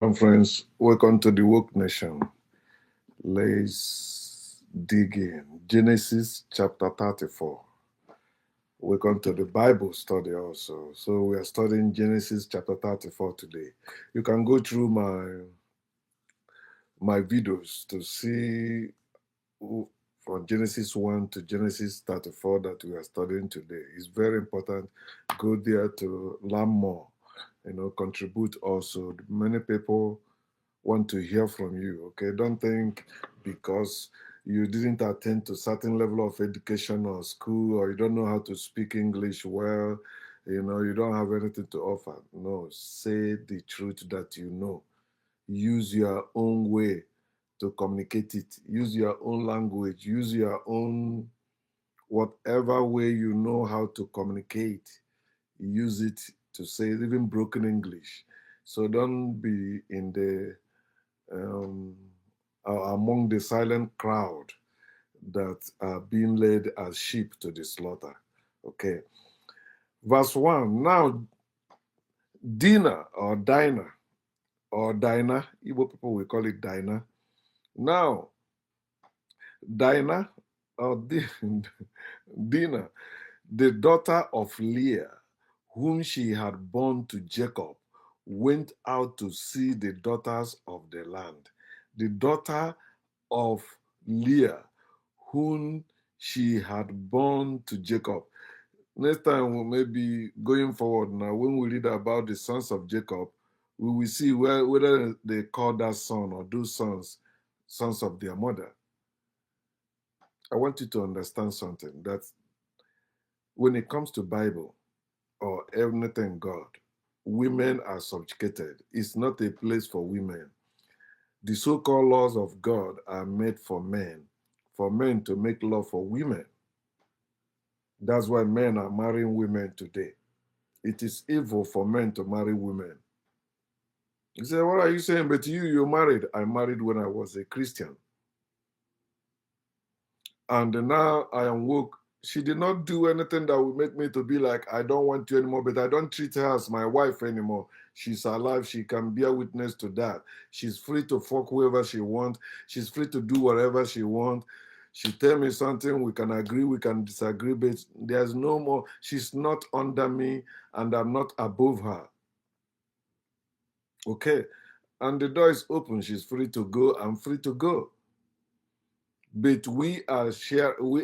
Friends, welcome to the Woke Nation. Let's dig in. Genesis chapter 34. Welcome to the Bible study also. So we are studying Genesis chapter 34 today. You can go through my videos to see from Genesis 1 to Genesis 34 that we are studying today. It's very important. Go there to learn more, contribute also. Many people want to hear from you. Okay, don't think because you didn't attend to certain level of education or school, or you don't know how to speak English well, you don't have anything to offer. No, say the truth that you know. Use your own way to communicate it. Use your own language. Use your own whatever way you know how to communicate. Use it to say it, even broken English. So don't be in the um, among the silent crowd that are being led as sheep to the slaughter. Okay. Verse 1. Now, Dinah, Igbo people will call it Dinah. Now, Dinah or Dinah, the daughter of Leah, whom she had borne to Jacob, went out to see the daughters of the land. The daughter of Leah, whom she had borne to Jacob. Next time, we may be going forward now, when we read about the sons of Jacob, we will see whether they call that son or those sons of their mother. I want you to understand something, that when it comes to Bible or anything God, women are subjugated. It's not a place for women. The so-called laws of God are made for men to make law for women. That's why men are marrying women today. It is evil for men to marry women. You say, what are you saying? But you married. I married when I was a Christian. And now I am woke. She did not do anything that would make me to be like, I don't want you anymore, but I don't treat her as my wife anymore. She's alive. She can bear witness to that. She's free to fuck whoever she wants. She's free to do whatever she wants. She tell me something, we can agree, we can disagree, but there's no more. She's not under me and I'm not above her. Okay. And the door is open. She's free to go. I'm free to go. But we are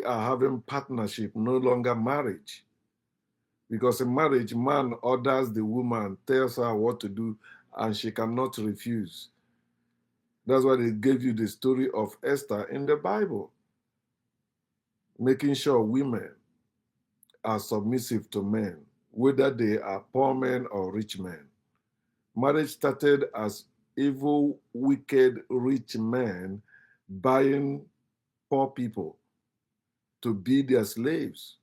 having partnership, no longer marriage. Because in marriage, man orders the woman, tells her what to do, and she cannot refuse. That's why they gave you the story of Esther in the Bible, making sure women are submissive to men, whether they are poor men or rich men. Marriage started as evil, wicked, rich men buying poor people to be their slaves.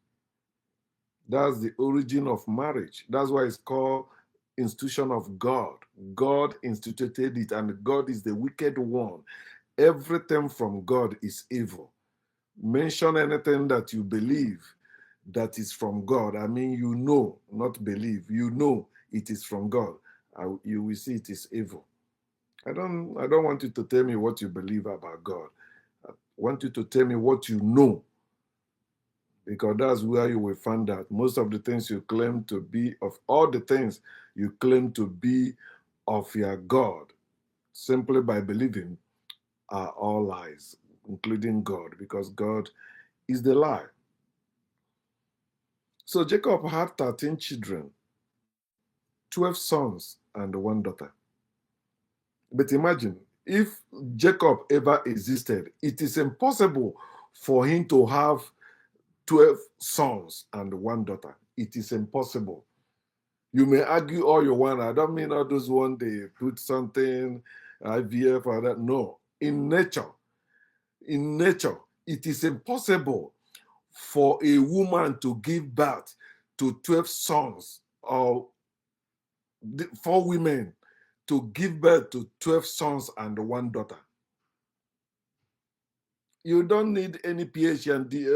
That's the origin of marriage. That's why it's called institution of God. God instituted it, and God is the wicked one. Everything from God is evil. Mention anything that you believe that is from God. I mean, you know, not believe. You know it is from God. You will see it is evil. I don't want you to tell me what you believe about God. I want you to tell me what you know, because that's where you will find out most of the things you claim to be, of all the things you claim to be of your God, simply by believing, are all lies, including God, because God is the lie. So Jacob had 13 children, 12 sons, and one daughter. But imagine if Jacob ever existed, it is impossible for him to have 12 sons and one daughter. It is impossible. You may argue all you want. I don't mean all those one they put something, IVF or that. No. In nature, it is impossible for a woman to give birth to 12 sons, or for women to give birth to 12 sons and one daughter. You don't need any PhD,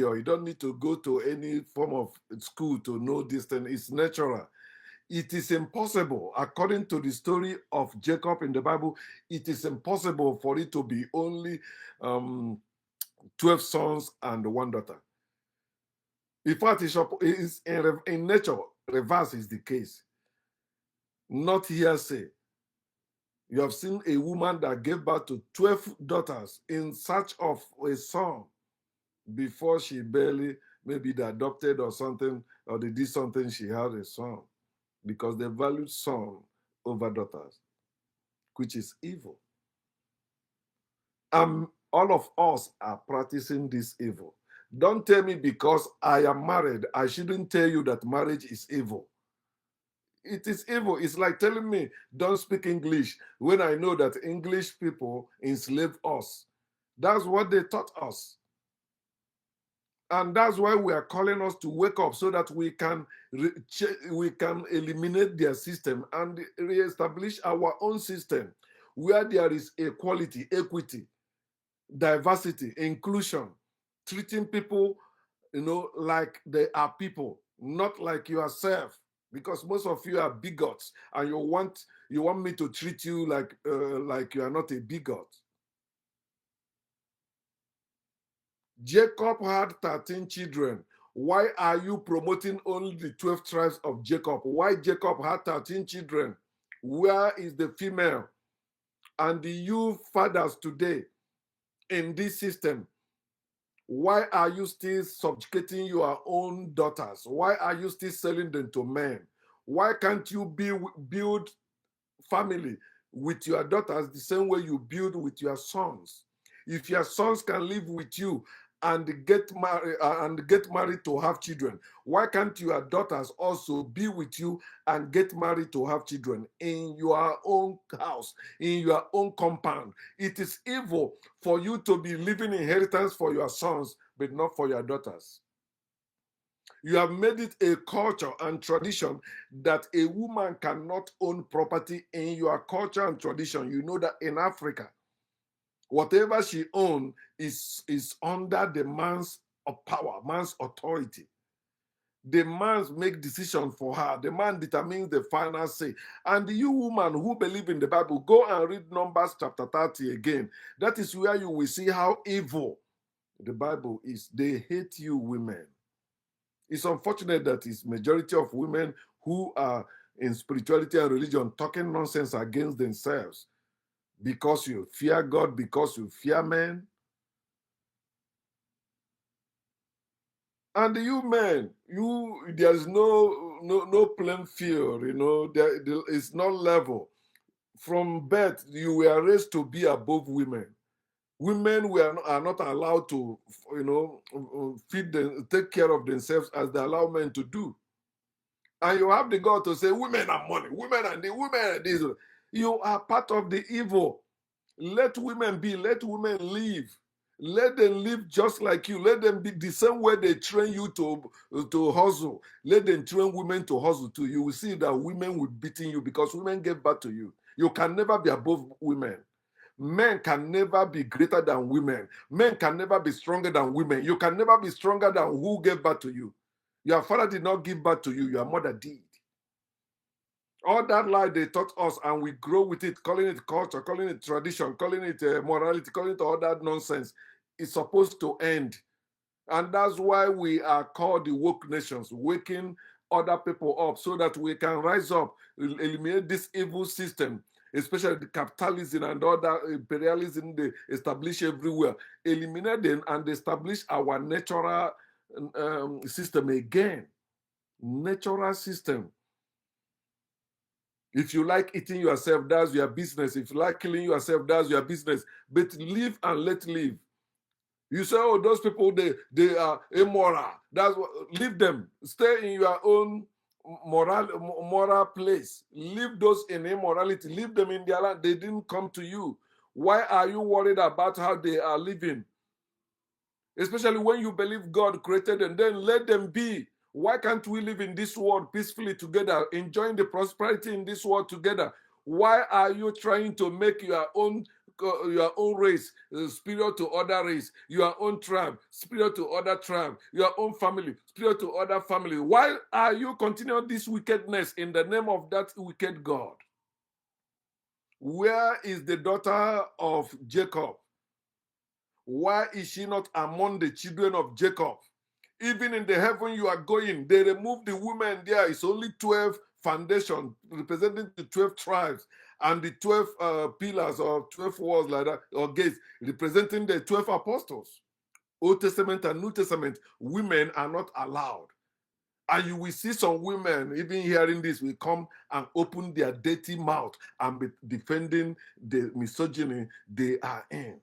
or you don't need to go to any form of school to know this thing. It's natural. It is impossible, according to the story of Jacob in the Bible, it is impossible for it to be only 12 sons and one daughter. In fact, in nature, reverse is the case. Not hearsay. You have seen a woman that gave birth to 12 daughters in search of a son before she barely, maybe they adopted or something, or they did something, she had a son, because they valued son over daughters, which is evil. All of us are practicing this evil. Don't tell me because I am married, I shouldn't tell you that marriage is evil. It is evil. It's like telling me, don't speak English, when I know that English people enslave us. That's what they taught us. And that's why we are calling us to wake up, so that we can eliminate their system and reestablish our own system, where there is equality, equity, diversity, inclusion, treating people, like they are people, not like yourself. Because most of you are bigots, and you want me to treat you like you are not a bigot. Jacob had 13 children. Why are you promoting only the 12 tribes of Jacob? Why Jacob had 13 children? Where is the female? And you fathers today in this system, why are you still subjugating your own daughters? Why are you still selling them to men? Why can't you build family with your daughters the same way you build with your sons? If your sons can live with you and get married to have children, why can't your daughters also be with you and get married to have children in your own house, in your own compound? It is evil for you to be leaving inheritance for your sons, but not for your daughters. You have made it a culture and tradition that a woman cannot own property. In your culture and tradition, you know that in Africa, whatever she owns is under the man's power, man's authority. The man makes decision for her. The man determines the final say. And you woman who believe in the Bible, go and read Numbers chapter 30 again. That is where you will see how evil the Bible is. They hate you women. It's unfortunate that it's majority of women who are in spirituality and religion talking nonsense against themselves because you fear God, because you fear men. And you men, there's no playing field, it's not level. From birth, you were raised to be above women. Women are not allowed to, feed them, take care of themselves as they allow men to do. And you have the God to say, women are money, women are this. You are part of the evil. Let women be, let women live. Let them live just like you. Let them be the same way they train you to hustle. Let them train women to hustle too. You will see that women will beating you because women gave birth to you. You can never be above women. Men can never be greater than women. Men can never be stronger than women. You can never be stronger than who gave birth to you. Your father did not give birth to you. Your mother did. All that lie they taught us, and we grow with it, calling it culture, calling it tradition, calling it morality, calling it all that nonsense. It's supposed to end. And that's why we are called the woke nations, waking other people up so that we can rise up, eliminate this evil system, especially the capitalism and all that imperialism they establish everywhere. Eliminate them and establish our natural system again. Natural system. If you like eating yourself, that's your business. If you like killing yourself, that's your business. But live and let live. You say, oh, those people, they are immoral. That's what, leave them. Stay in your own moral place. Leave those in immorality. Leave them in their land. They didn't come to you. Why are you worried about how they are living? Especially when you believe God created them, then let them be. Why can't we live in this world peacefully together, enjoying the prosperity in this world together? Why are you trying to make your own your own race, superior to other race, your own tribe, superior to other tribe, your own family, superior to other family. Why are you continuing this wickedness in the name of that wicked God? Where is the daughter of Jacob? Why is she not among the children of Jacob? Even in the heaven you are going, they remove the women there. It's only 12 foundations representing the 12 tribes and the 12 pillars or 12 walls like that, or gates representing the 12 apostles. Old Testament and New Testament, women are not allowed. And you will see some women, even hearing this, will come and open their dirty mouth and be defending the misogyny they are in.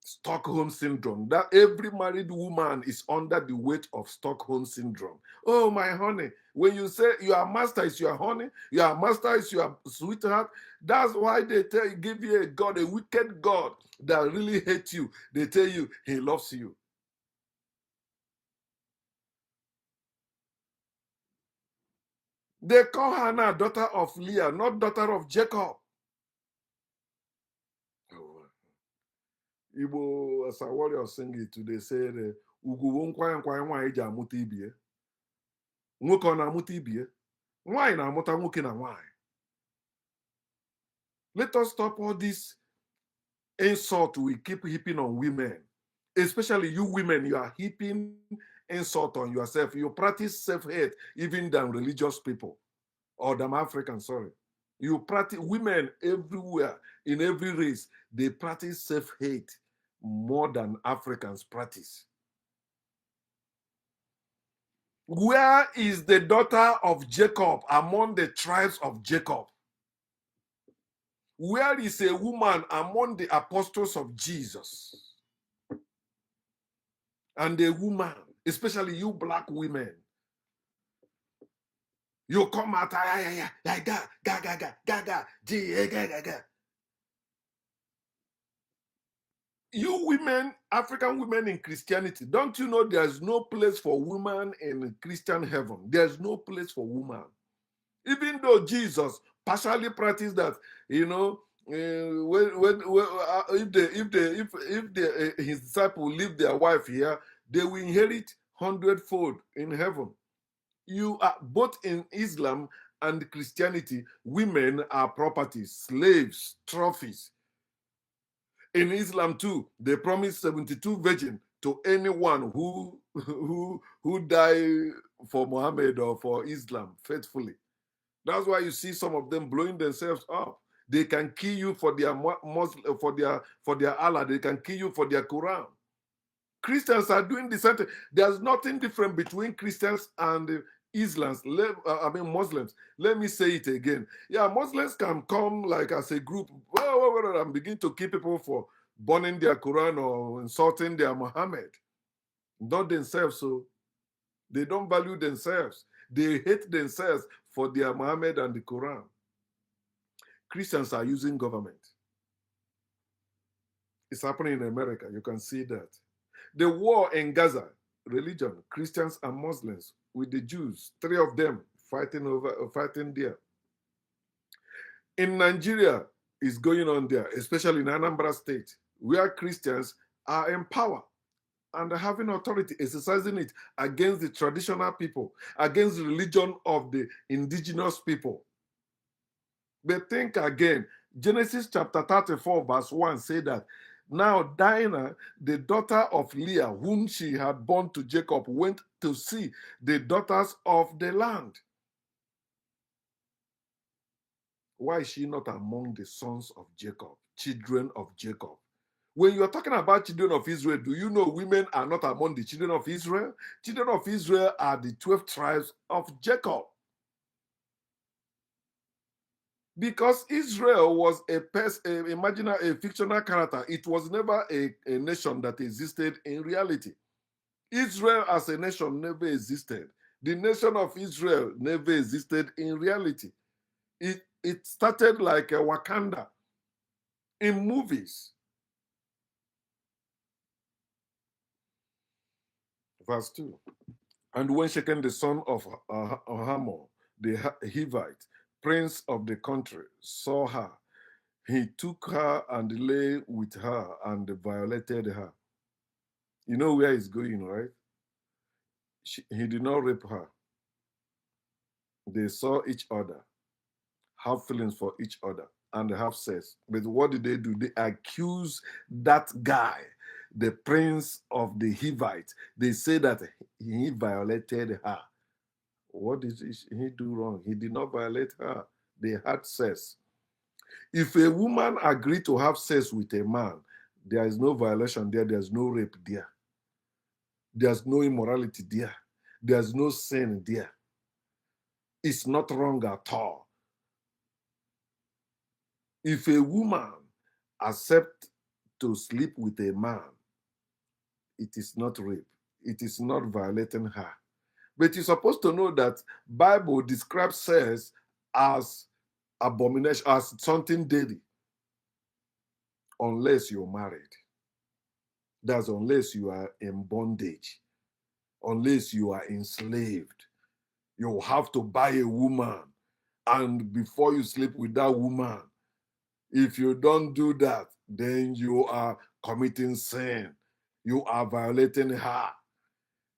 Stockholm syndrome. That every married woman is under the weight of Stockholm syndrome. Oh, my honey. When you say your master is your honey, your master is your sweetheart, that's why they give you a God, a wicked God that really hates you. They tell you he loves you. They call her now daughter of Leah, not daughter of Jacob. Igbo, as a warrior singing today, said, Ugu nkwa nkwa nwaanyị ji amụta ibie. Nwoke ọ na-amụta ibie. Nwaanyị na-amụta nwoke na nwaanyị. Let us stop all this insult we keep heaping on women. Especially you women, you are heaping insult on yourself. You practice self-hate even than religious people. Or than Africans, sorry. You practice, women everywhere, in every race, they practice self-hate more than Africans practice. Where is the daughter of Jacob among the tribes of Jacob? Where is a woman among the apostles of Jesus? And a woman, especially you black women, you come out like that, gaga. You women, African women in Christianity, don't you know there's no place for woman in Christian heaven? There's no place for woman. Even though Jesus partially practiced that, you know, if his disciples leave their wife here, they will inherit 100-fold in heaven. You are both in Islam and Christianity, women are properties, slaves, trophies. In Islam too, they promise 72 virgin to anyone who die for Muhammad or for Islam faithfully. That's why you see some of them blowing themselves up. They can kill you for their Muslim, for their Allah. They can kill you for their Quran. Christians are doing the same thing. There's nothing different between Christians and Muslims. Let me say it again. Yeah, Muslims can come like as a group and begin to kill people for burning their Quran or insulting their Muhammad. Not themselves, so they don't value themselves. They hate themselves for their Muhammad and the Quran. Christians are using government. It's happening in America. You can see that. The war in Gaza, religion, Christians and Muslims, with the Jews, 3 of them fighting there. In Nigeria, is going on there, especially in Anambra State, where Christians are in power and having authority, exercising it against the traditional people, against the religion of the indigenous people. But think again, Genesis chapter 34, verse 1 say that, now Dinah, the daughter of Leah, whom she had born to Jacob, went to see the daughters of the land. Why is she not among the sons of Jacob, children of Jacob? When you are talking about children of Israel, do you know women are not among the children of Israel? Children of Israel are the 12 tribes of Jacob. Because Israel was imagine a fictional character. It was never a nation that existed in reality. Israel as a nation never existed. The nation of Israel never existed in reality. It started like a Wakanda in movies. Verse 2. And when Shechem, the son of Hamor, the Hivite, prince of the country, saw her, He took her and lay with her and violated her. You know where he's going, right? He did not rape her. They saw each other, have feelings for each other, and have sex. But what did they do? They accuse that guy, the prince of the Hivites. They say that he violated her. What did he do wrong? He did not violate her. They had sex. If a woman agreed to have sex with a man, there is no violation there. There's no rape there. There's no immorality there. There's no sin there. It's not wrong at all. If a woman accepts to sleep with a man, it is not rape. It is not violating her. But you're supposed to know that Bible describes sex as abomination, as something dirty, unless you're married. That's unless you are in bondage, unless you are enslaved. You have to buy a woman, and before you sleep with that woman, if you don't do that, then you are committing sin. You are violating her.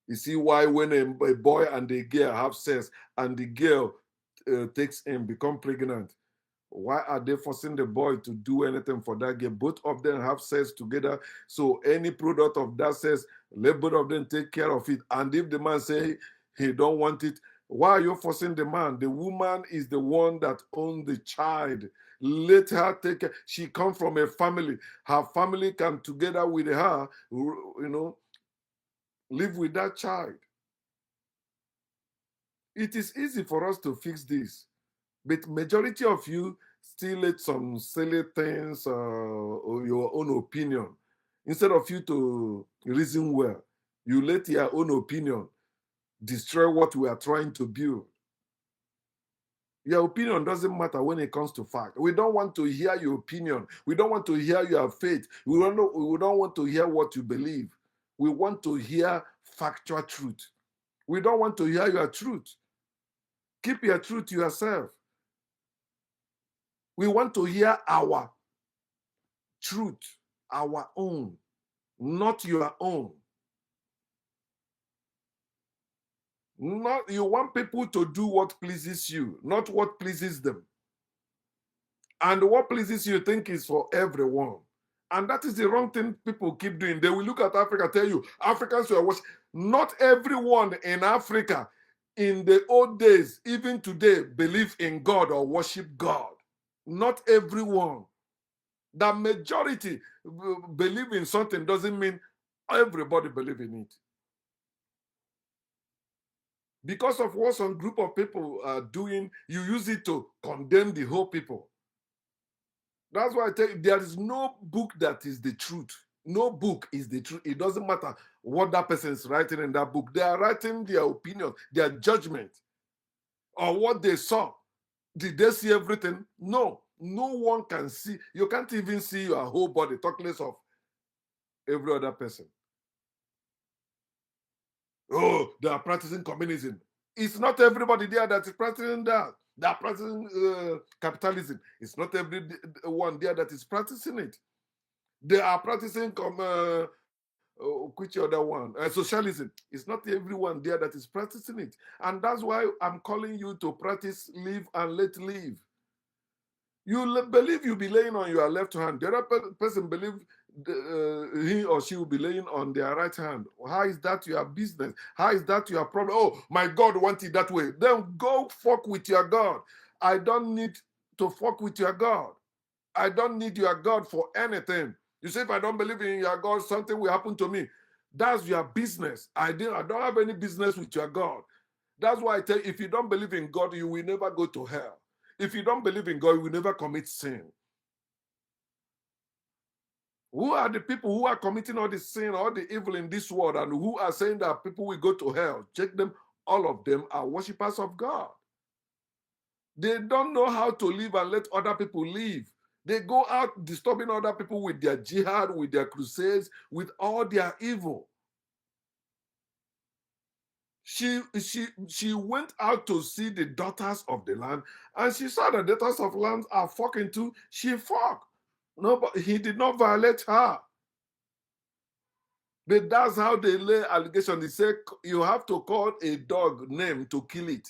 You see why when a boy and a girl have sex and the girl takes him, become pregnant, why are they forcing the boy to do anything for that girl? Both of them have sex together. So any product of that sex, let both of them take care of it. And if the man say he don't want it, why are you forcing the man? The woman is the one that owns the child. Let her take care. She comes from a family. Her family can together with her, live with that child. It is easy for us to fix this. But majority of you still let some silly things or your own opinion. Instead of you to reason well, you let your own opinion destroy what we are trying to build. Your opinion doesn't matter when it comes to fact. We don't want to hear your opinion. We don't want to hear your faith. We don't want to hear what you believe. We want to hear factual truth. We don't want to hear your truth. Keep your truth to yourself. We want to hear our truth, our own, not your own. Not you want people to do what pleases you, not what pleases them. And what pleases you think is for everyone. And that is the wrong thing people keep doing. They will look at Africa, tell you, Africans were watching. Not everyone in Africa in the old days, even today, believe in God or worship God. Not everyone. The majority believe in something doesn't mean everybody believe in it. Because of what some group of people are doing, you use it to condemn the whole people. That's why I tell you, there is no book that is the truth. No book is the truth. It doesn't matter what that person is writing in that book. They are writing their opinion, their judgment, or what they saw. Did they see everything? No. No one can see. You can't even see your whole body, talk less of every other person. Oh, they are practicing communism. It's not everybody there that is practicing that. They are practicing capitalism. It's not everyone there that is practicing it. They are practicing which other one? Socialism. It's not everyone there that is practicing it. And that's why I'm calling you to practice live and let live. You believe you'll be laying on your left hand. The other person believe he or she will be laying on their right hand. How is that your business? How is that your problem? Oh, my God wants it that way. Then go fuck with your God. I don't need to fuck with your God. I don't need your God for anything. You say if I don't believe in your God, something will happen to me. That's your business. I don't have any business with your God. That's why I tell you, if you don't believe in God, you will never go to hell. If you don't believe in God, you will never commit sin. Who are the people who are committing all the sin, all the evil in this world, and who are saying that people will go to hell? Check them. All of them are worshippers of God. They don't know how to live and let other people live. They go out disturbing other people with their jihad, with their crusades, with all their evil. She went out to see the daughters of the land, and she saw the daughters of land are fucking too. She fucked. No, but he did not violate her. But that's how they lay allegation. They say you have to call a dog name to kill it.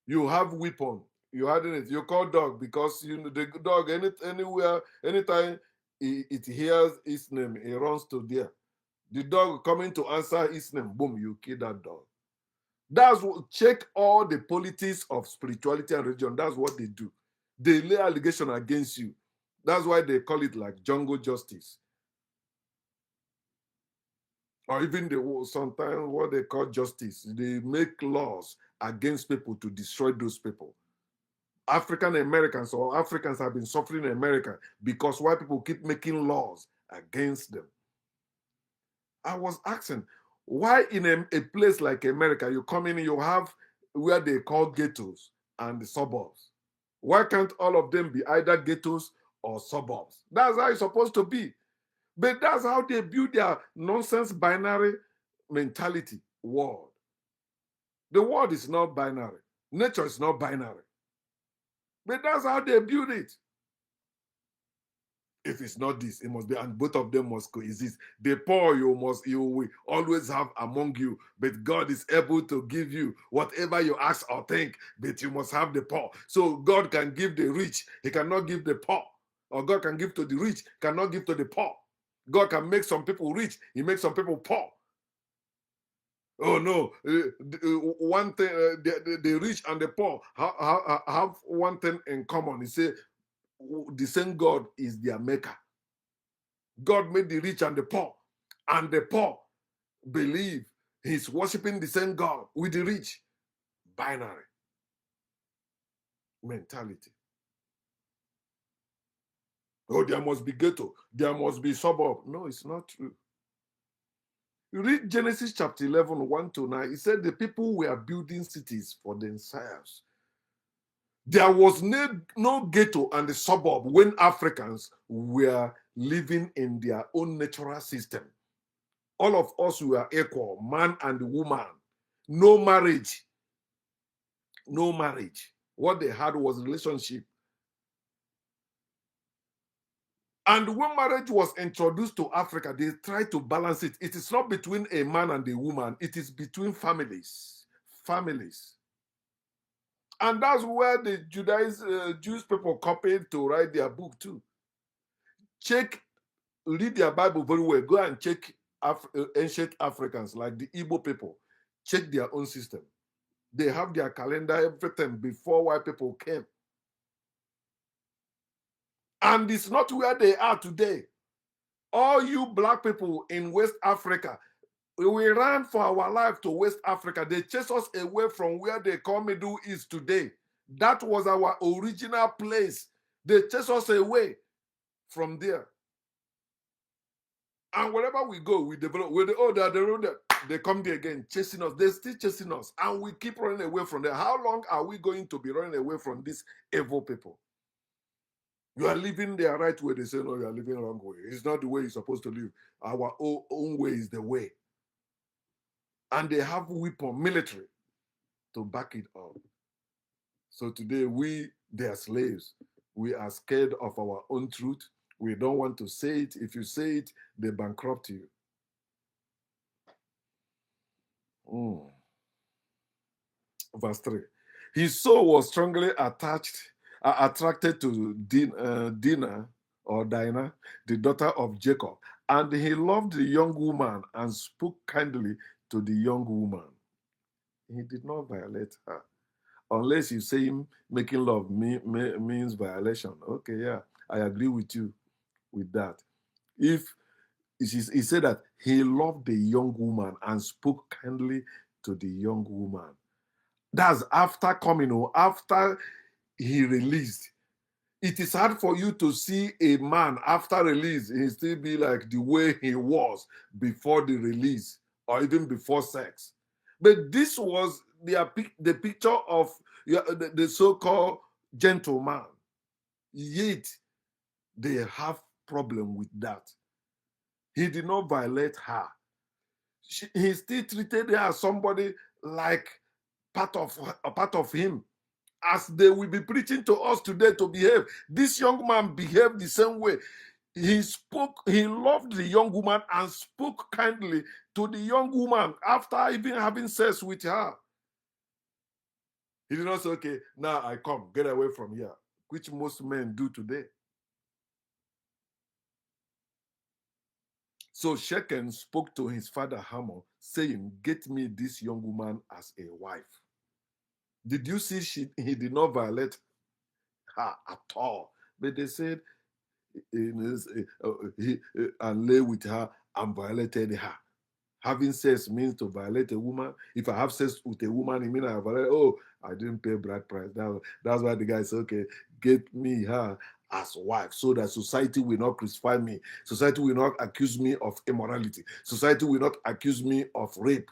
You have weapon. You had it. You call dog because you know the dog anywhere, anytime it hears its name, it runs to there. The dog coming to answer its name, boom, you kill that dog. That's what, check all the politics of spirituality and religion. That's what they do. They lay allegation against you. That's why they call it like jungle justice. Or even sometimes what they call justice. They make laws against people to destroy those people. African Americans or Africans have been suffering in America because white people keep making laws against them. I was asking, why in a place like America, you come in, you have where they call ghettos and the suburbs. Why can't all of them be either ghettos or suburbs? That's how it's supposed to be. But that's how they build their nonsense binary mentality world. The world is not binary. Nature is not binary. But that's how they build it. If it's not this, it must be, and both of them must coexist. The poor you will always have among you, but God is able to give you whatever you ask or think, but you must have the poor. So God can give the rich, he cannot give the poor. Or God can give to the rich, cannot give to the poor. God can make some people rich, he makes some people poor. Oh no, one thing, the rich and the poor have one thing in common. He said, the same God is their maker. God made the rich and the poor believe he's worshiping the same God with the rich. Binary mentality. Oh, there must be ghetto, there must be suburb. No, it's not true. You read Genesis chapter 11, 1 to 9, it said the people were building cities for themselves. There was no ghetto and the suburb when Africans were living in their own natural system. All of us were equal, man and woman. No marriage. No marriage. What they had was relationship. And when marriage was introduced to Africa, they tried to balance it. It is not between a man and a woman. It is between families. Families. And that's where the Jewish people copied to write their book too. Read their Bible very well. Go and check ancient Africans like the Igbo people. Check their own system. They have their calendar, everything before white people came. And it's not where they are today. All you black people in West Africa, we ran for our life to West Africa. They chased us away from where they call Middle East today. That was our original place. They chased us away from there. And wherever we go, we develop. They come there again, chasing us. They're still chasing us. And we keep running away from there. How long are we going to be running away from these evil people? You are living their right way. They say, no, you are living the wrong way. It's not the way you're supposed to live. Our own way is the way. And they have weapon, military, to back it up. So today, they are slaves. We are scared of our own truth. We don't want to say it. If you say it, they bankrupt you. Verse 3. His soul was strongly attracted to Dinah, the daughter of Jacob, and he loved the young woman and spoke kindly to the young woman. He did not violate her. Unless you say making love means violation. Okay, yeah, I agree with you with that. If he said that he loved the young woman and spoke kindly to the young woman. That's after coming, after he released. It is hard for you to see a man after release, he still be like the way he was before the release or even before sex. But this was the picture of the so-called gentleman. Yet they have problem with that. He did not violate her. he still treated her as somebody like part of him, as they will be preaching to us today to behave. This young man behaved the same way. He loved the young woman and spoke kindly to the young woman after even having sex with her. He did not say, okay, now I come, get away from here, which most men do today. So Shechem spoke to his father Hamor, saying, get me this young woman as a wife. Did you see he did not violate her at all? But they said, and lay with her and violated her. Having sex means to violate a woman. If I have sex with a woman, it means I violate. Oh, I didn't pay bride price. That's why the guy said, okay, get me her as wife, so that society will not crucify me. Society will not accuse me of immorality. Society will not accuse me of rape.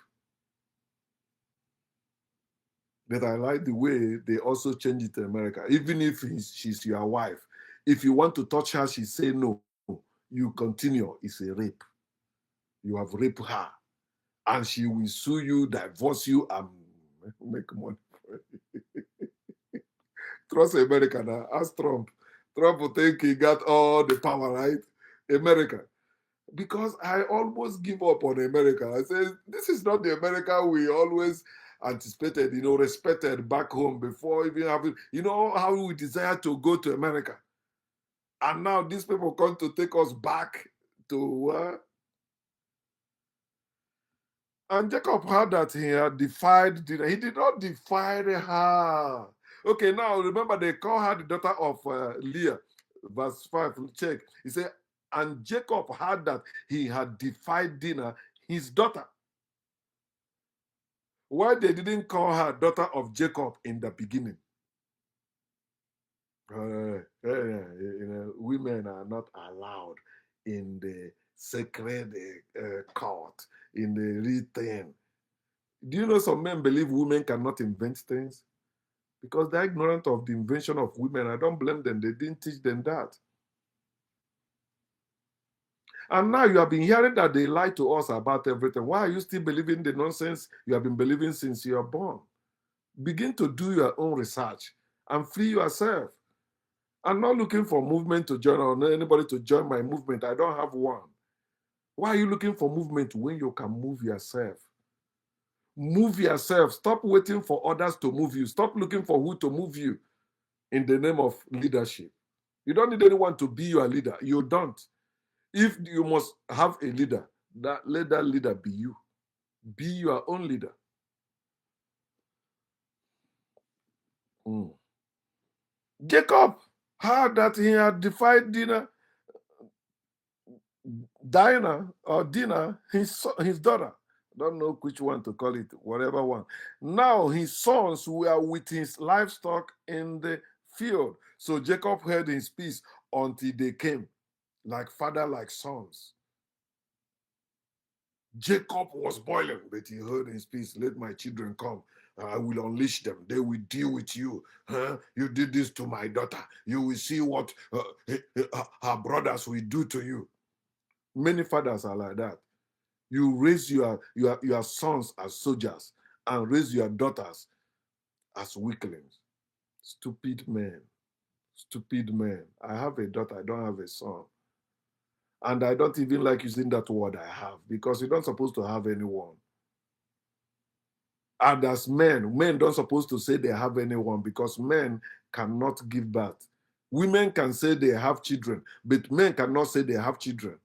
But I like the way they also change it in America. Even if she's your wife, if you want to touch her, she say no. You continue. It's a rape. You have raped her. And she will sue you, divorce you, and make money. Trust America now. Ask Trump. Trump will think he got all the power, right? America. Because I almost give up on America. I say, this is not the America we always anticipated, respected back home before even having, how we desire to go to America. And now these people come to take us back to And Jacob heard that he had defied Dinah. He did not defy her. Okay, now remember they call her the daughter of Leah. Verse 5, check. He said, and Jacob heard that he had defied Dinah, his daughter. Why they didn't call her daughter of Jacob in the beginning? Women are not allowed in the sacred court, in the written. Do you know some men believe women cannot invent things? Because they're ignorant of the invention of women. I don't blame them. They didn't teach them that. And now you have been hearing that they lie to us about everything. Why are you still believing the nonsense you have been believing since you are born? Begin to do your own research and free yourself. I'm not looking for movement to join or anybody to join my movement. I don't have one. Why are you looking for movement when you can move yourself? Move yourself. Stop waiting for others to move you. Stop looking for who to move you in the name of leadership. You don't need anyone to be your leader. You don't. If you must have a leader, let that leader be you. Be your own leader. Jacob heard that he had defied Dinah, his daughter. Don't know which one to call it, whatever one. Now his sons were with his livestock in the field. So Jacob held his peace until they came, like father, like sons. Jacob was boiling, but he held his peace. Let my children come. I will unleash them. They will deal with you. Huh? You did this to my daughter. You will see what her brothers will do to you. Many fathers are like that. You raise your sons as soldiers and raise your daughters as weaklings. Stupid men. Stupid men. I have a daughter. I don't have a son. And I don't even like using that word I have, because you're not supposed to have anyone. And as men don't supposed to say they have anyone, because men cannot give birth. Women can say they have children, but men cannot say they have children.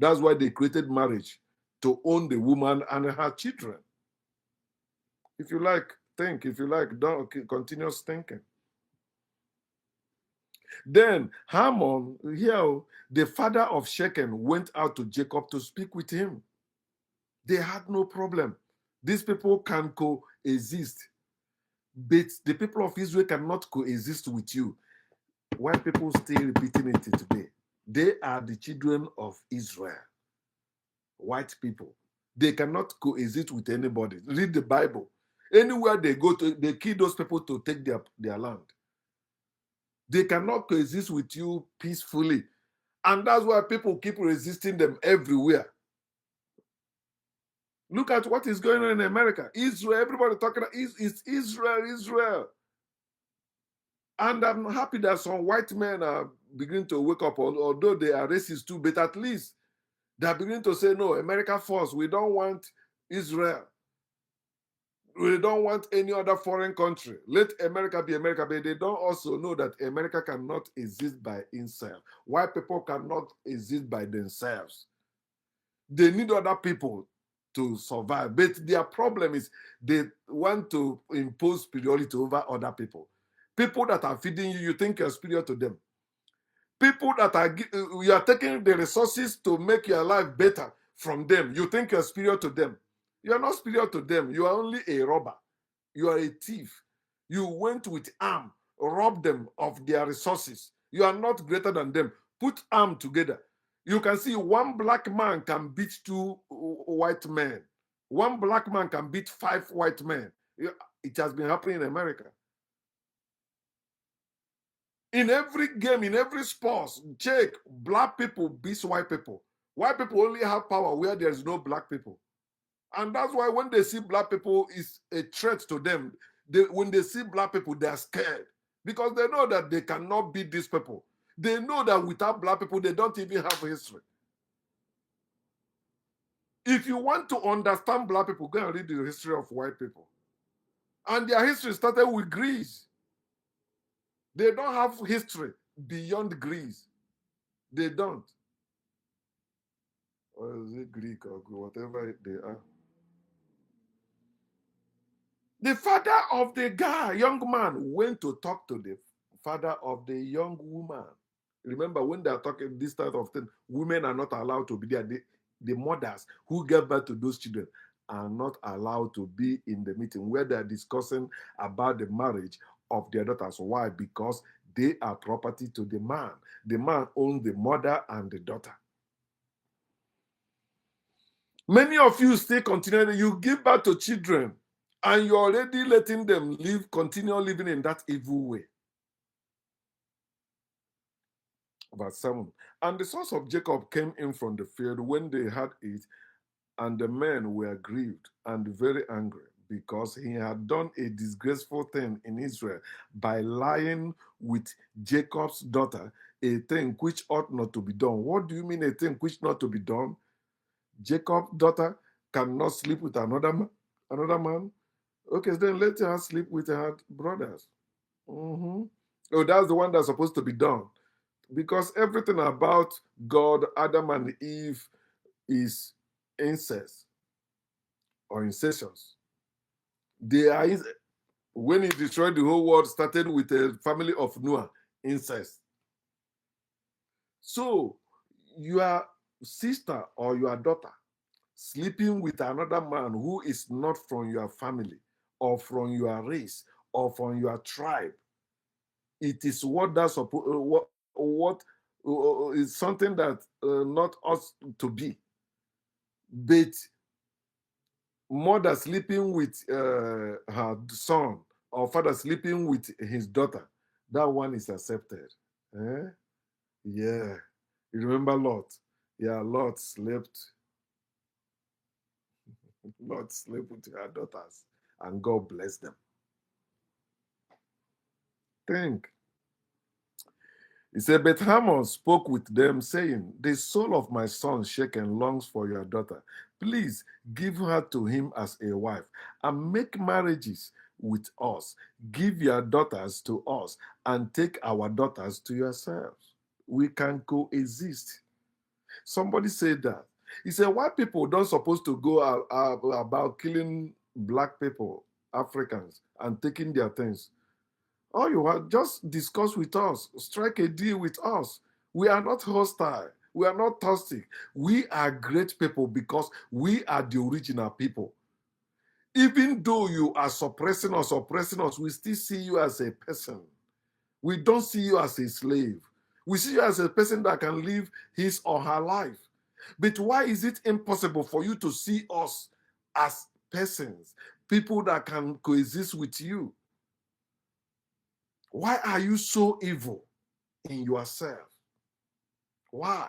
That's why they created marriage, to own the woman and her children. If you like, think. If you like, don't continue thinking. Then Hamor, here, the father of Shechem, went out to Jacob to speak with him. They had no problem. These people can coexist. But the people of Israel cannot coexist with you. Why people still repeating it today? They are the children of Israel. White people. They cannot coexist with anybody. Read the Bible. Anywhere they go to, they kill those people to take their land. They cannot coexist with you peacefully. And that's why people keep resisting them everywhere. Look at what is going on in America. Israel, everybody talking about is Israel, Israel. And I'm happy that some white men are beginning to wake up, although they are racist too, but at least they are beginning to say, no, America first. We don't want Israel. We don't want any other foreign country. Let America be America, but they don't also know that America cannot exist by itself. White people cannot exist by themselves. They need other people to survive. But their problem is they want to impose superiority over other people. People that are feeding you, you think you're superior to them. People that are you are taking the resources to make your life better from them. You think you're superior to them. You are not superior to them. You are only a robber. You are a thief. You went with arm, robbed them of their resources. You are not greater than them. Put arm together. You can see one black man can beat two white men. One black man can beat 5 white men. It has been happening in America. In every game, in every sport, check, black people beat white people. White people only have power where there is no black people. And that's why when they see black people, it's a threat to them. When they see black people, they are scared because they know that they cannot beat these people. They know that without black people, they don't even have history. If you want to understand black people, go and read the history of white people. And their history started with Greece. They don't have history beyond Greece. They don't. Or is it Greek or whatever they are? The father of the guy, young man, went to talk to the father of the young woman. Remember, when they are talking this type of thing, women are not allowed to be there. The mothers who gave birth to those children are not allowed to be in the meeting where they are discussing about the marriage of their daughters. Why? Because they are property to the man. The man owns the mother and the daughter. Many of you still continue, you give birth to children and you're already letting them continue living in that evil way. Verse 7. And the sons of Jacob came in from the field when they had it, and the men were grieved and very angry, because he had done a disgraceful thing in Israel by lying with Jacob's daughter, a thing which ought not to be done. What do you mean, a thing which not to be done? Jacob's daughter cannot sleep with another man. Okay, then let her sleep with her brothers. Oh, that's the one that's supposed to be done. Because everything about God, Adam, and Eve is incest or incestuous. They are when he destroyed the whole world, started with the family of Noah, incest. So your sister or your daughter sleeping with another man who is not from your family or from your race or from your tribe, it is what that's what is something that not us to be. But mother sleeping with her son or father sleeping with his daughter, that one is accepted. Eh? Yeah. You remember Lot? Yeah, Lot slept. Lot slept with her daughters, and God bless them. Think. He said, but Haman spoke with them, saying, the soul of my son Shechem longs for your daughter. Please give her to him as a wife, and make marriages with us. Give your daughters to us, and take our daughters to yourselves. We can coexist. Somebody said that. He said, why people don't supposed to go about killing black people, Africans, and taking their things? All you want, just discuss with us, strike a deal with us. We are not hostile. We are not toxic. We are great people because we are the original people. Even though you are suppressing us, we still see you as a person. We don't see you as a slave. We see you as a person that can live his or her life. But why is it impossible for you to see us as persons, people that can coexist with you? Why are you so evil in yourself? Why?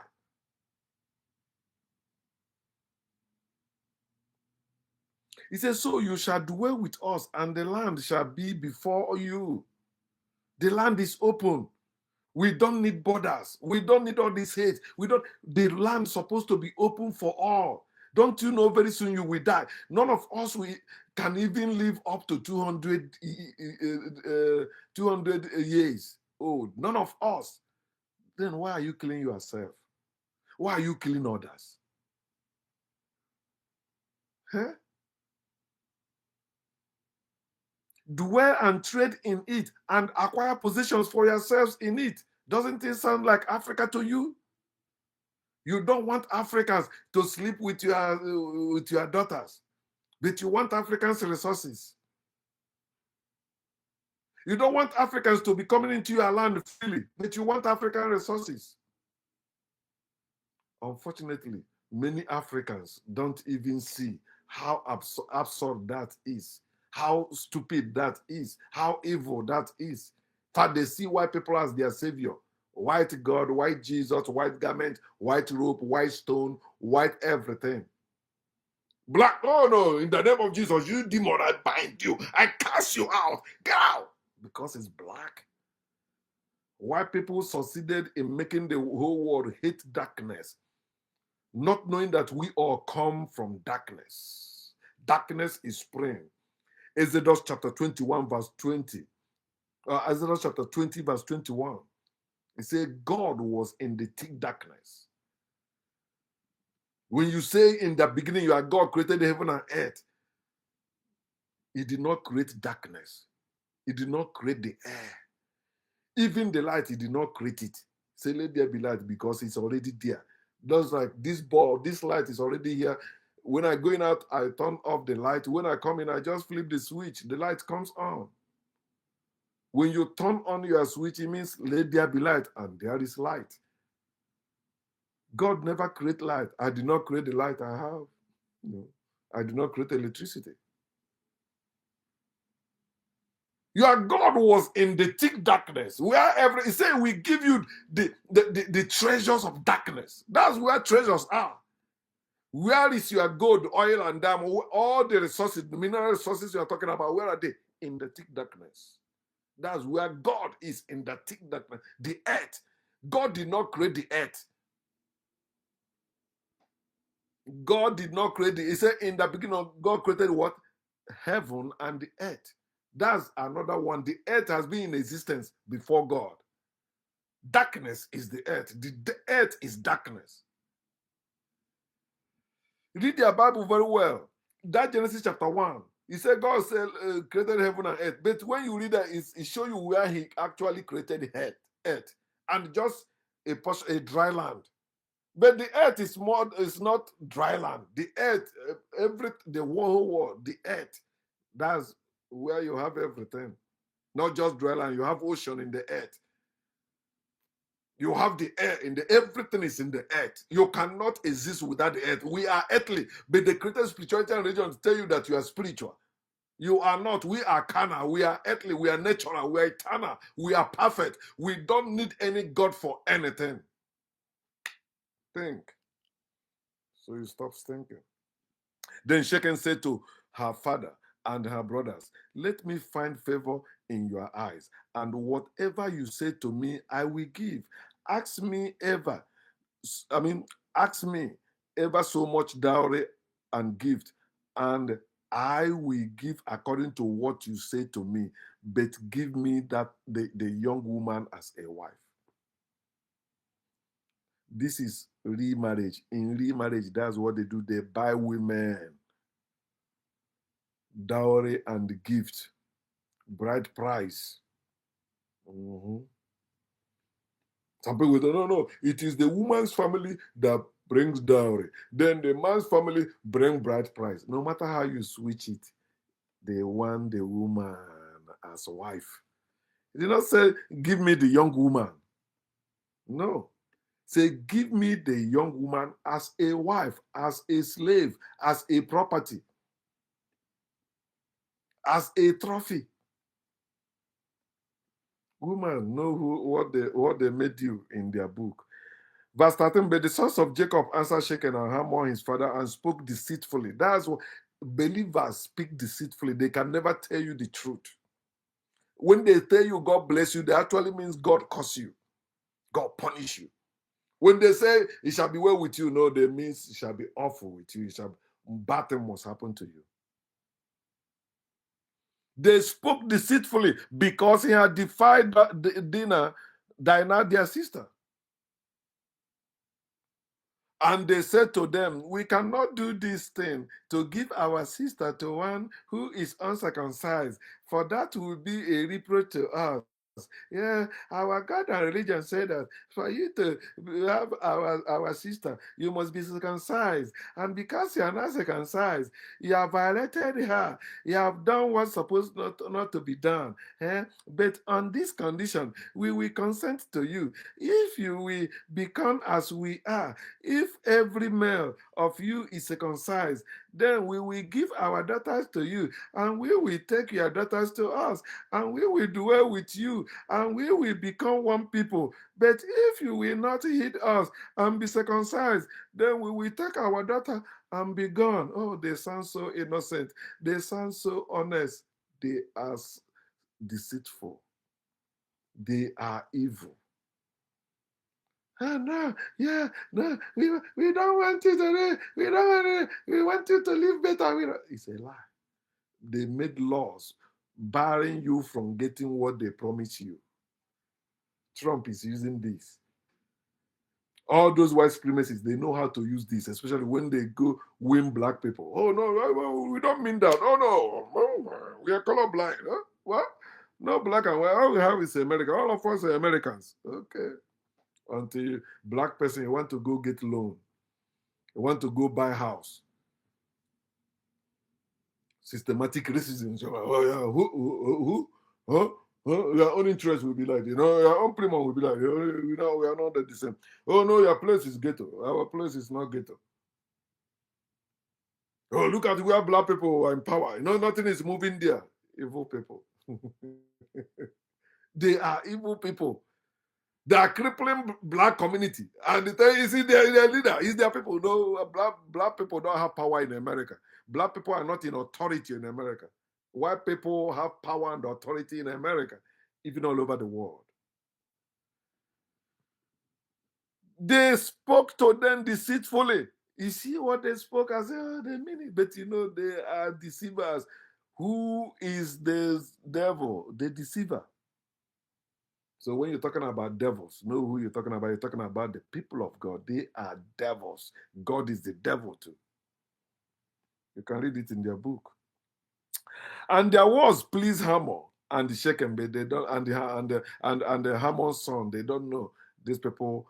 He says, so you shall dwell with us, and the land shall be before you. The land is open. We don't need borders. We don't need all this hate. The land is supposed to be open for all. Don't you know very soon you will die? None of us can even live up to 200 years old. None of us. Then why are you killing yourself? Why are you killing others? Huh? Dwell and trade in it and acquire positions for yourselves in it. Doesn't it sound like Africa to you? You don't want Africans to sleep with your daughters, but you want Africans' resources. You don't want Africans to be coming into your land freely, but you want African resources. Unfortunately, many Africans don't even see how absurd that is, how stupid that is, how evil that is. In fact, they see white people as their savior. White God, white Jesus, white garment, white robe, white stone, white everything. Black, oh no, in the name of Jesus, you demon, I bind you. I cast you out. Get out. Because it's black. White people succeeded in making the whole world hate darkness, not knowing that we all come from darkness. Darkness is spring. Exodus chapter 21, verse 20. Exodus chapter 20, verse 21. It says, God was in the thick darkness. When you say in the beginning, you are God created heaven and earth, He did not create darkness. He did not create the air. Even the light, He did not create it. Say, let there be light, because it's already there. Just like this bulb, this light is already here. When I go in out, I turn off the light. When I come in, I just flip the switch. The light comes on. When you turn on your switch, it means let there be light, and there is light. God never created light. I did not create the light I have. No. I did not create electricity. Your God was in the thick darkness. Wherever He said, we give you the treasures of darkness. That's where treasures are. Where is your gold, oil, and diamond? All the resources, the mineral resources you are talking about, where are they? In the thick darkness. That's where God is, in the thick darkness. The earth. God did not create the earth. God did not create He said in the beginning, God created what? Heaven and the earth. That's another one. The earth has been in existence before God. Darkness is the earth. The earth is darkness. Read your Bible very well. That Genesis chapter 1. He said God said, created heaven and earth. But when you read that, it shows you where He actually created earth. And just a dry land. But the earth is not dry land. The earth, the whole world, the earth, that's where you have everything. Not just dry land, you have ocean in the earth. You have the air in the everything is in the earth. You cannot exist without the earth. We are earthly, but the created spirituality and religion tell you that you are spiritual. You are not. We are carnal. We are earthly. We are natural. We are eternal. We are perfect. We don't need any God for anything. Think. So you stop thinking. Then Shechem said to her father and her brothers, let me find favor in your eyes, and whatever you say to me, I will give. Ask me ever so much dowry and gift, and I will give according to what you say to me, but give me the young woman as a wife. This is remarriage. In remarriage, that's what they do. They buy women. Dowry and gift. Bride price. Mm-hmm. Some people say, no, it is the woman's family that brings dowry. Then the man's family bring bride price. No matter how you switch it, they want the woman as a wife. He did not say, give me the young woman. No. Say, give me the young woman as a wife, as a slave, as a property, as a trophy. Women know what they made you in their book. Verse 13, but the sons of Jacob answered Shechem and Hamor his father and spoke deceitfully. That's what believers speak deceitfully. They can never tell you the truth. When they tell you God bless you, that actually means God curse you, God punish you. When they say it shall be well with you, no, they means it shall be awful with you. Bad thing must happen to you. They spoke deceitfully because he had defied Dinah, their sister. And they said to them, we cannot do this thing to give our sister to one who is uncircumcised, for that will be a reproach to us. Yeah, our God and religion say that for you to have our sister, you must be circumcised. And because you are not circumcised, you have violated her. You have done what's supposed not to be done. But on this condition, we will consent to you. If you will become as we are, if every male of you is circumcised, then we will give our daughters to you, and we will take your daughters to us, and we will dwell with you, and we will become one people. But if you will not heed us and be circumcised, then we will take our daughter and be gone. Oh, they sound so innocent. They sound so honest. They are deceitful. They are evil. Oh, no, yeah, no, we don't want you to, we don't want to, we want you to live better. It's a lie. They made laws barring you from getting what they promised you. Trump is using this. All those white supremacists, they know how to use this, especially when they go win black people. Oh, no, we don't mean that. Oh, no, we are colorblind. Huh? What? No black and white. All we have is America. All of us are Americans. Okay. Until black person, you want to go get loan. You want to go buy house. Systematic racism. Oh, yeah. Who? Huh? Your own interest will be like, your own premium will be like, we are not the same. Oh, no, your place is ghetto. Our place is not ghetto. Oh, look at where black people are in power. Nothing is moving there. Evil people. They are evil people. They are crippling black community. And you see, their leader is their people. No, black people don't have power in America. Black people are not in authority in America. White people have power and authority in America, even all over the world. They spoke to them deceitfully. You see what they spoke? I said, oh, they mean it. But they are deceivers. Who is the devil? The deceiver. So when you're talking about devils, know who you're talking about. You're talking about the people of God. They are devils. God is the devil too. You can read it in their book. And there was please Hamor and the Shechem, but they don't, and the Hamon's son. They don't know these people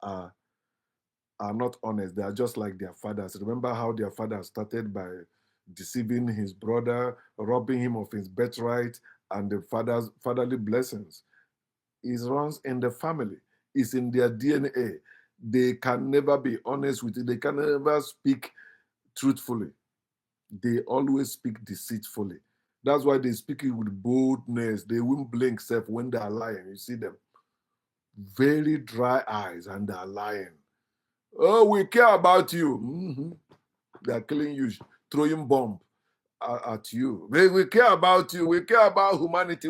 are not honest. They are just like their fathers. Remember how their father started by deceiving his brother, robbing him of his birthright and the fatherly blessings. It runs in the family. It's in their DNA. They can never be honest with it. They can never speak truthfully. They always speak deceitfully. That's why they speak it with boldness. They won't blink except when they are lying. You see them. Very dry eyes and they are lying. Oh, we care about you. Mm-hmm. They are killing you, throwing bomb at you. We care about you. We care about humanity.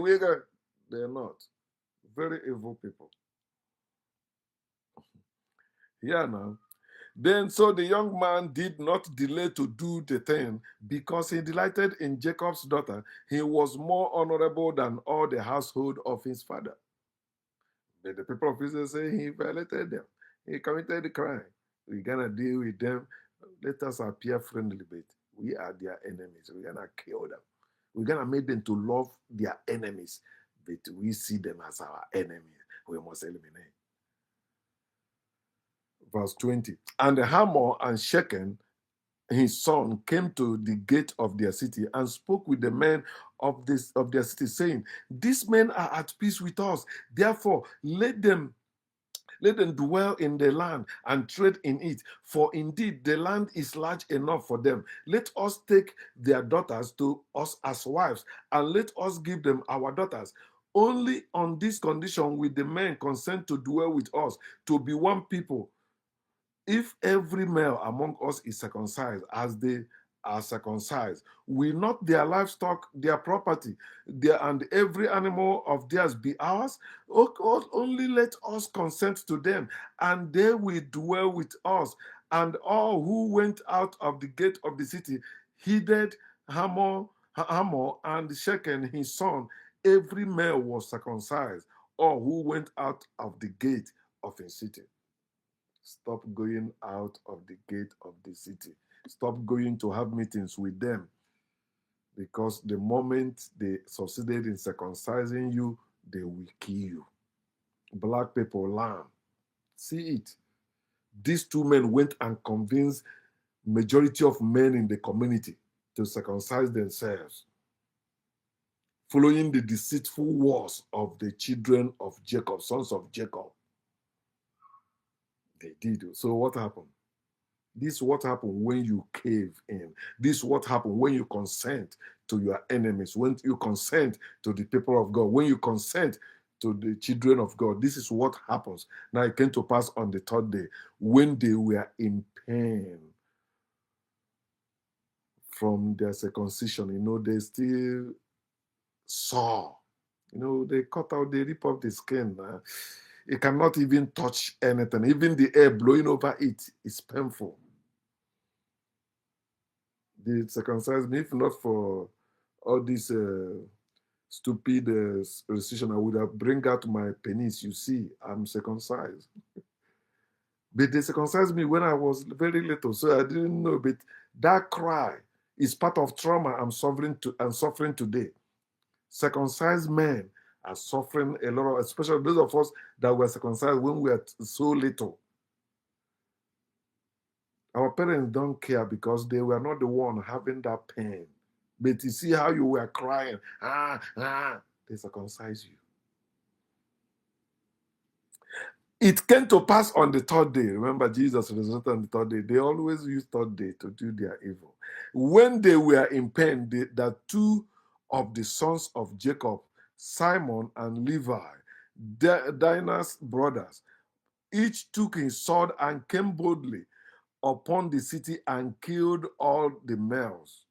They're not. Very evil people. Yeah, now. Then so the young man did not delay to do the thing because he delighted in Jacob's daughter. He was more honorable than all the household of his father. But the people of Israel say he violated them. He committed the crime. We're going to deal with them. Let us appear friendly, but we are their enemies. We're going to kill them. We're going to make them to love their enemies, but we see them as our enemies. We must eliminate. Verse 20. And Hamor and Shechem, his son, came to the gate of their city and spoke with the men of their city, saying, these men are at peace with us. Therefore, let them dwell in the land and trade in it, for indeed the land is large enough for them. Let us take their daughters to us as wives, and let us give them our daughters. Only on this condition will the men consent to dwell with us, to be one people. If every male among us is circumcised, as they are circumcised, will not their livestock, their property, and every animal of theirs be ours? Only let us consent to them, and they will dwell with us. And all who went out of the gate of the city heeded Hamor and Shechem his son. Every male was circumcised, all who went out of the gate of a city. Stop going out of the gate of the city. Stop going to have meetings with them, because the moment they succeeded in circumcising you, they will kill you. Black people learn. See it. These two men went and convinced majority of men in the community to circumcise themselves, following the deceitful wars of the children of Jacob, sons of Jacob. They did. So what happened? This is what happened when you cave in. This is what happened when you consent to your enemies, when you consent to the people of God, when you consent to the children of God. This is what happens. Now it came to pass on the third day, when they were in pain from their circumcision. They still saw. They cut out, they rip off the skin. It cannot even touch anything. Even the air blowing over it is painful. They circumcised me. If not for all this stupid decision, I would have bring out my penis. You see, I'm circumcised. But they circumcised me when I was very little, so I didn't know. But that cry is part of trauma I'm suffering today. Circumcised men are suffering a lot, especially those of us that were circumcised when we were so little. Our parents don't care because they were not the one having that pain. But you see how you were crying, they circumcise you. It came to pass on the third day. Remember, Jesus resurrected on the third day. They always use third day to do their evil. When they were in pain, that two of the sons of Jacob, Simon and Levi, Dinah's brothers, each took his sword and came boldly upon the city and killed all the males.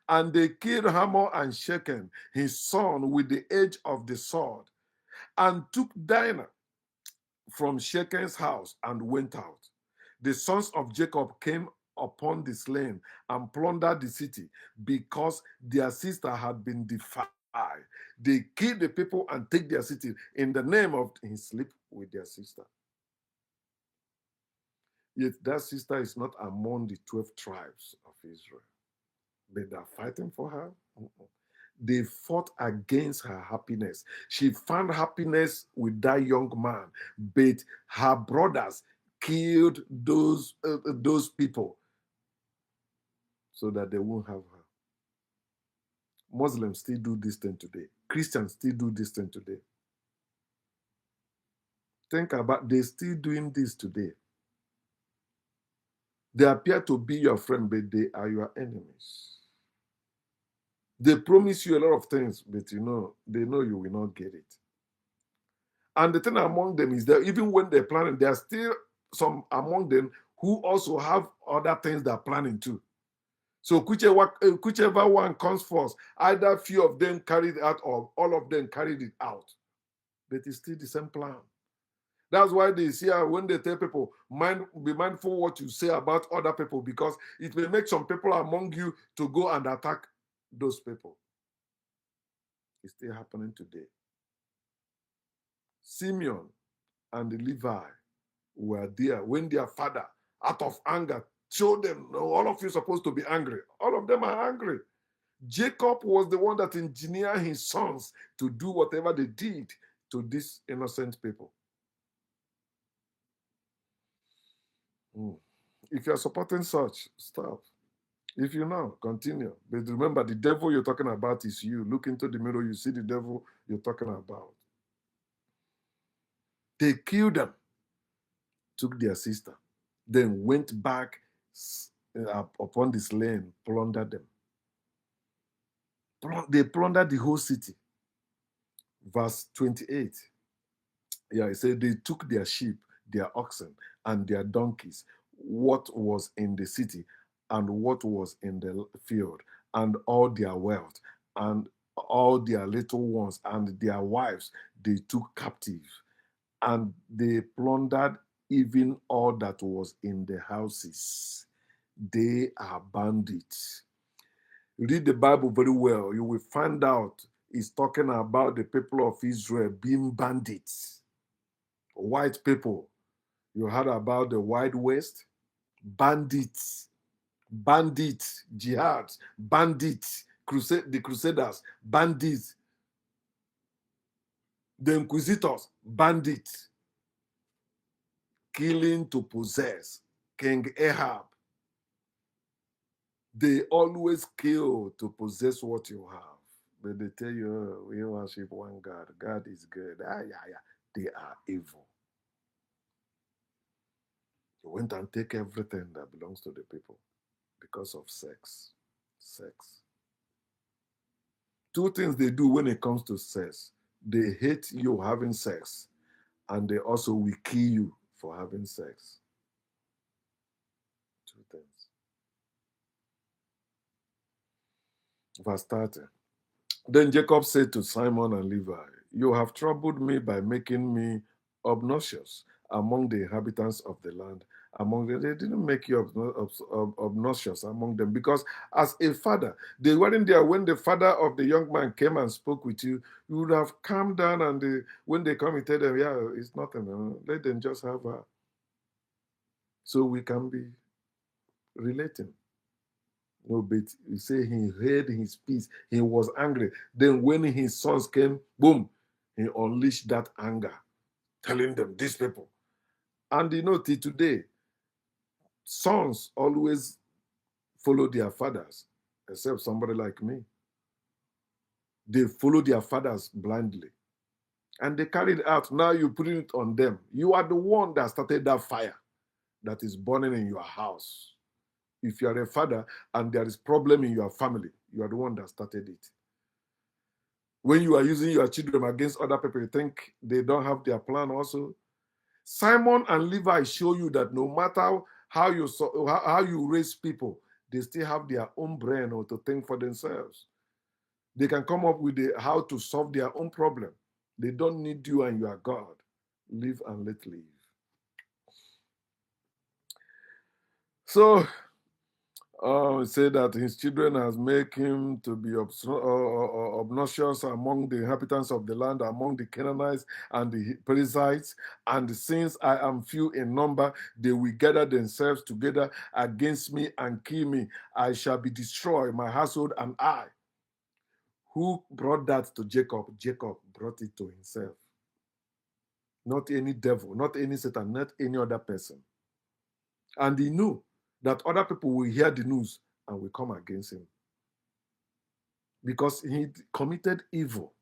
And they killed Hamor and Shechem, his son, with the edge of the sword, and took Dinah from Shechem's house and went out. The sons of Jacob came upon the slain and plundered the city because their sister had been defiled. They killed the people and take their city in the name of his sleep with their sister. Yet that sister is not among the 12 tribes of Israel. But they're fighting for her. They fought against her happiness. She found happiness with that young man, but her brothers killed those people so that they won't have her. Muslims still do this thing today. Christians still do this thing today. Think about, they're still doing this today. They appear to be your friend, but they are your enemies. They promise you a lot of things, but they know you will not get it. And the thing among them is that even when they're planning, there are still some among them who also have other things they're planning too. So whichever one comes first, either few of them carried it out or all of them carried it out. But it's still the same plan. That's why they see when they tell people, be mindful what you say about other people, because it may make some people among you to go and attack those people. It's still happening today. Simeon and Levi were there when their father, out of anger, showed them, no, all of you are supposed to be angry. All of them are angry. Jacob was the one that engineered his sons to do whatever they did to these innocent people. If you are supporting such, stop. If you know, continue. But remember, the devil you're talking about is you. Look into the mirror, you see the devil you're talking about. They killed them, took their sister, then went back upon this land, plundered them. They plundered the whole city. Verse 28. Yeah, it said they took their sheep, their oxen, and their donkeys, what was in the city, and what was in the field, and all their wealth, and all their little ones, and their wives, they took captive, and they plundered even all that was in the houses. They are bandits. Read the Bible very well. You will find out it's talking about the people of Israel being bandits. White people. You heard about the Wild West? Bandits, bandits, jihad, bandits, the Crusaders, bandits, the Inquisitors, bandits, killing to possess. King Ahab, they always kill to possess what you have. But they tell you, oh, we worship one God. God is good. Yeah. They are evil. They went and take everything that belongs to the people because of sex. Sex. Two things they do when it comes to sex. They hate you having sex, and they also will kill you for having sex. Two things. Verse 30. Then Jacob said to Simon and Levi, you have troubled me by making me obnoxious among the inhabitants of the land. Among them, they didn't make you obnoxious among them, because as a father, they weren't there when the father of the young man came and spoke with you. You would have calmed down, and when they come, you tell them, yeah, it's nothing. Let them just have her. So we can be relating. No, but you say he heard his peace. He was angry. Then when his sons came, boom, he unleashed that anger, telling them, these people. And till today, sons always follow their fathers, except somebody like me. They follow their fathers blindly. And they carry it out. Now you put it on them. You are the one that started that fire that is burning in your house. If you are a father and there is problem in your family, you are the one that started it. When you are using your children against other people, you think they don't have their plan also? Simon and Levi show you that no matter how you raise people, they still have their own brain or to think for themselves. They can come up with how to solve their own problem. They don't need you and you are God. Live and let live. So, say that his children has made him to be obnoxious among the inhabitants of the land, among the Canaanites and the Perizzites. And since I am few in number, they will gather themselves together against me and kill me. I shall be destroyed, my household and I. Who brought that to Jacob? Jacob brought it to himself. Not any devil, not any Satan, not any other person. And he knew that other people will hear the news and will come against him. Because he committed evil.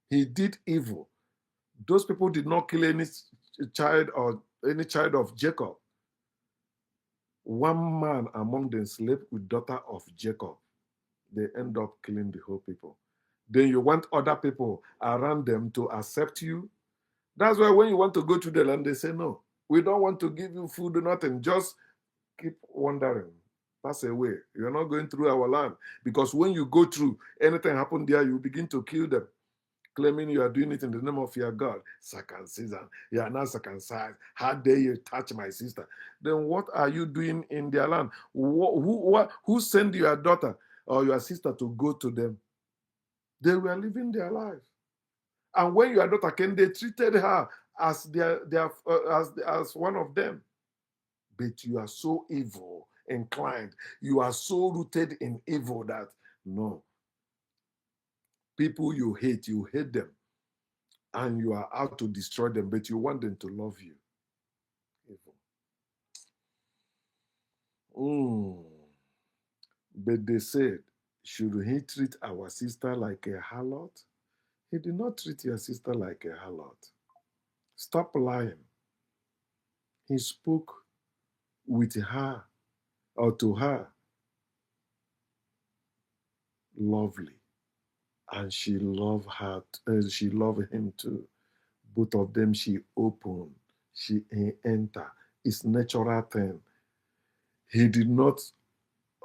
He did evil. Those people did not kill any child of Jacob. One man among them slept with daughter of Jacob. They end up killing the whole people. Then you want other people around them to accept you. That's why when you want to go to the land, they say, no, we don't want to give you food or nothing. Just keep wandering. Pass away. You're not going through our land. Because when you go through, anything happen there, you begin to kill them, claiming you are doing it in the name of your God. Circumcision. You are not circumcised. How dare you touch my sister? Then what are you doing in their land? Who sent your daughter or your sister to go to them? They were living their life. And when your daughter came, they treated her as as one of them. But you are so evil inclined. You are so rooted in evil that no. People you hate them. And you are out to destroy them, but you want them to love you. Evil. But they said, should he treat our sister like a harlot? He did not treat your sister like a harlot. Stop lying. He spoke with her or to her lovely, and she loved she loved him too. Both of them, she opened, he entered. It's natural thing. He did not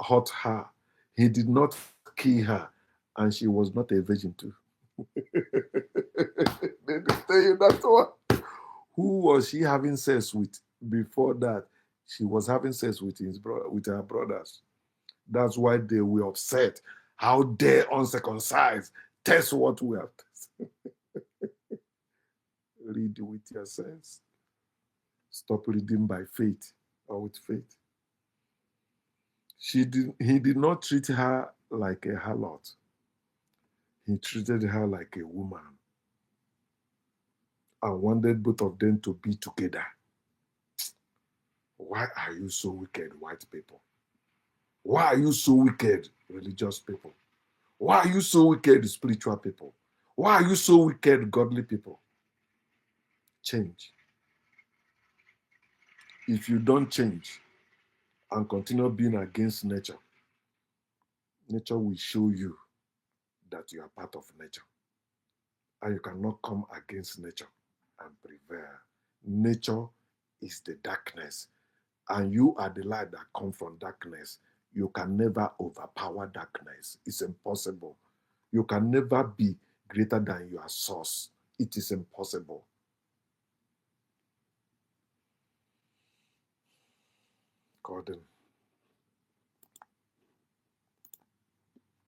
hurt her. He did not kill her, and she was not a virgin too. They tell you that one. Who was she having sex with before that? She was having sex with with her brothers. That's why they were upset. How dare uncircumcised test what we have tested? Read with your sense. Stop reading by faith or with faith. He did not treat her like a harlot. He treated her like a woman and wanted both of them to be together. Why are you so wicked, white people? Why are you so wicked, religious people? Why are you so wicked, spiritual people? Why are you so wicked, godly people? Change. If you don't change and continue being against nature, nature will show you that you are part of nature. And you cannot come against nature and prevail. Nature is the darkness, and you are the light that comes from darkness. You can never overpower darkness. It's impossible. You can never be greater than your source. It is impossible. Gordon.